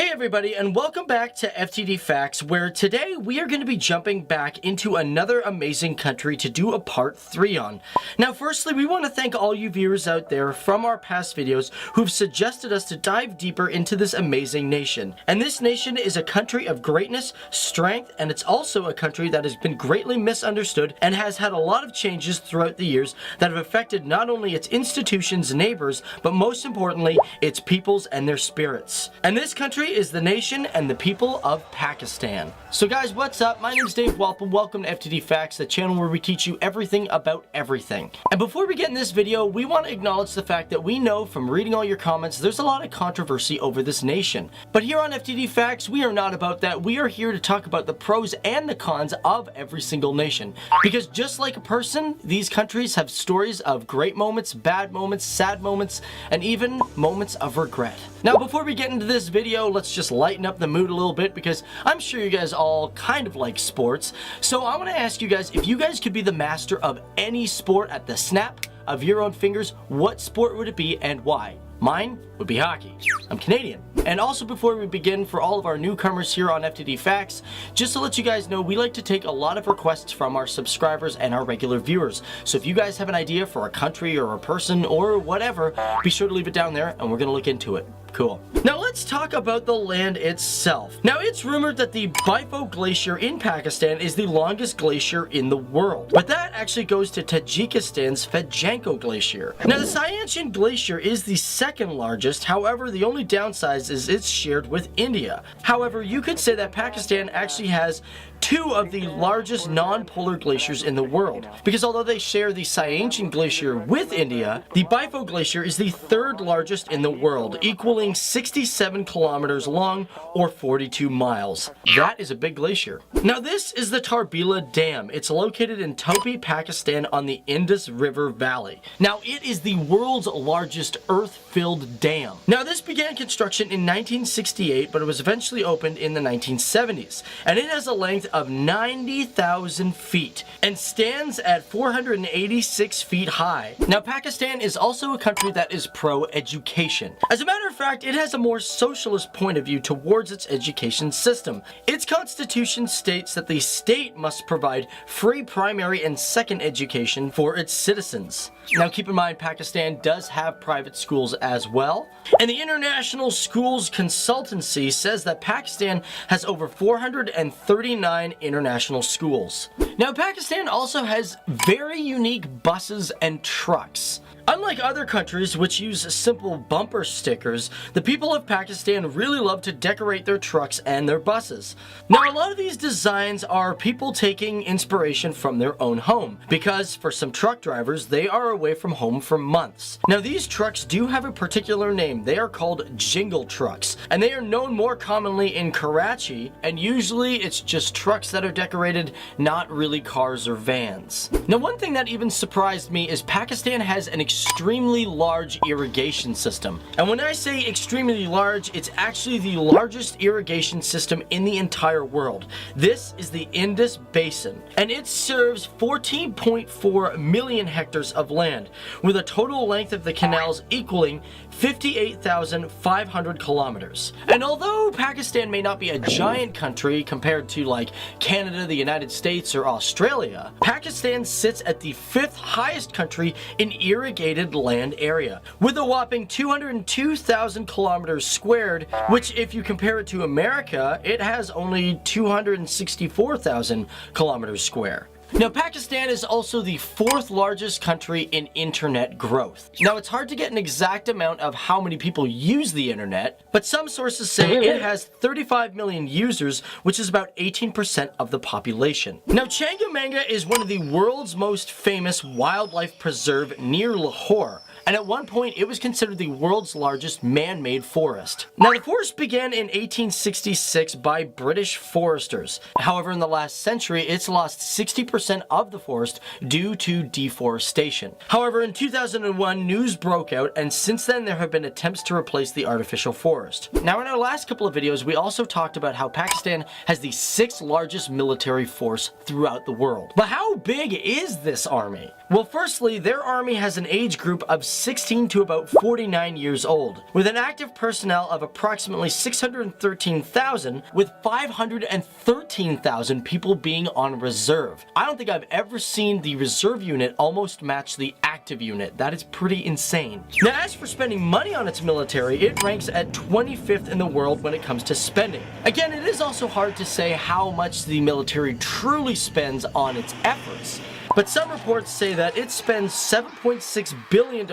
Hey everybody, and welcome back to FTD Facts, where today we are going to be jumping back into another amazing country to do a part 3 on. Now firstly, we want to thank all you viewers out there from our past videos who've suggested us to dive deeper into this amazing nation. And this nation is a country of greatness, strength, and it's also a country that has been greatly misunderstood and has had a lot of changes throughout the years that have affected not only its institutions, neighbors, but most importantly, its peoples and their spirits. And this country is the nation and the people of Pakistan. So guys, what's up? My name is Dave Walpole. Welcome to FTD Facts, the channel where we teach you everything about everything. And before we get in this video, we want to acknowledge the fact that we know from reading all your comments, there's a lot of controversy over this nation. But here on FTD Facts, we are not about that. We are here to talk about the pros and the cons of every single nation. Because just like a person, these countries have stories of great moments, bad moments, sad moments, and even moments of regret. Now, before we get into this video, let's just lighten up the mood a little bit because I'm sure you guys all kind of like sports. So I want to ask you guys, if you guys could be the master of any sport at the snap of your own fingers, what sport would it be and why? Mine would be hockey. I'm Canadian. And also, before we begin, for all of our newcomers here on FTD Facts, just to let you guys know, we like to take a lot of requests from our subscribers and our regular viewers. So if you guys have an idea for a country or a person or whatever, be sure to leave it down there and we're going to look into it. Cool. Now let's talk about the land itself. Now it's rumored that the Bifo Glacier in Pakistan is the longest glacier in the world, but that actually goes to Tajikistan's Fedjanko Glacier. Now the Sayanchin Glacier is the second largest, however the only downside is it's shared with India. However, you could say that Pakistan actually has two of the largest non-polar glaciers in the world, because although they share the Sayanchin Glacier with India, the Bifo Glacier is the third largest in the world, equaling 67 kilometers long or 42 miles. That is a big glacier. Now this is the Tarbila Dam. It's located in Topi, Pakistan on the Indus River Valley. Now it is the world's largest earth-filled dam. Now this began construction in 1968, but it was eventually opened in the 1970s, and it has a length of 90,000 feet and stands at 486 feet high. Now Pakistan is also a country that is pro-education. As a matter of fact, it has a more socialist point of view towards its education system. Its constitution states that the state must provide free primary and second education for its citizens. Now keep in mind, Pakistan does have private schools as well. And the International Schools Consultancy says that Pakistan has over 439 international schools. Now Pakistan also has very unique buses and trucks. Unlike other countries which use simple bumper stickers, the people of Pakistan really love to decorate their trucks and their buses. Now a lot of these designs are people taking inspiration from their own home, because for some truck drivers, they are away from home for months. Now these trucks do have a particular name. They are called jingle trucks, and they are known more commonly in Karachi, and usually it's just trucks that are decorated, not really cars or vans. Now one thing that even surprised me is Pakistan has an extremely large irrigation system. And when I say extremely large, it's actually the largest irrigation system in the entire world. This is the Indus Basin, and it serves 14.4 million hectares of land, with a total length of the canals equaling 58,500 kilometers. And although Pakistan may not be a giant country compared to like Canada, the United States, or Australia, Pakistan sits at the 5th highest country in irrigated land area, with a whopping 202,000 kilometers squared, which if you compare it to America, it has only 264,000 kilometers square. Now Pakistan is also the 4th largest country in internet growth. Now it's hard to get an exact amount of how many people use the internet, but some sources say it has 35 million users, which is about 18% of the population. Now Changamanga is one of the world's most famous wildlife preserve near Lahore, and at one point it was considered the world's largest man-made forest. Now the forest began in 1866 by British foresters. However, in the last century, it's lost 60% of the forest due to deforestation. However, in 2001, news broke out, and since then there have been attempts to replace the artificial forest. Now in our last couple of videos, we also talked about how Pakistan has the 6th largest military force throughout the world. But how big is this army? Well, firstly, their army has an age group of 16 to about 49 years old, with an active personnel of approximately 613,000, with 513,000 people being on reserve. I don't think I've ever seen the reserve unit almost match the active unit. That is pretty insane. Now, as for spending money on its military, it ranks at 25th in the world when it comes to spending. Again, it is also hard to say how much the military truly spends on its efforts, but some reports say that it spends $7.6 billion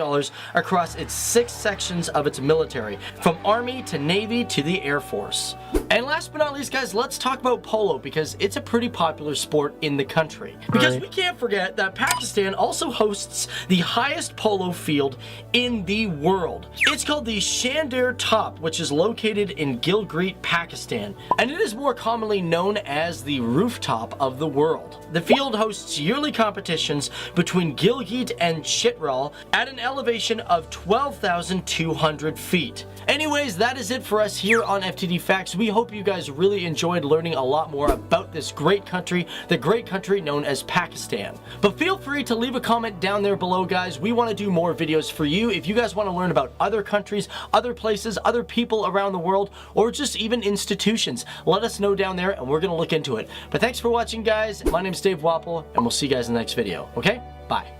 across its 6 sections of its military, from Army to Navy to the Air Force. And last but not least, guys, let's talk about polo, because it's a pretty popular sport in the country. Because we can't forget that Pakistan also hosts the highest polo field in the world. It's called the Shandar Top, which is located in Gilgit, Pakistan, and it is more commonly known as the rooftop of the world. The field hosts yearly competitions between Gilgit and Chitral at an elevation of 12,200 feet. Anyways, that is it for us here on FTD Facts. We hope you guys really enjoyed learning a lot more about this great country, the great country known as Pakistan. But feel free to leave a comment down there below, guys. We want to do more videos for you. If you guys want to learn about other countries, other places, other people around the world, or just even institutions, let us know down there and we're going to look into it. But thanks for watching, guys. My name's Dave Wapple, and we'll see you guys in the next video. Okay? Bye.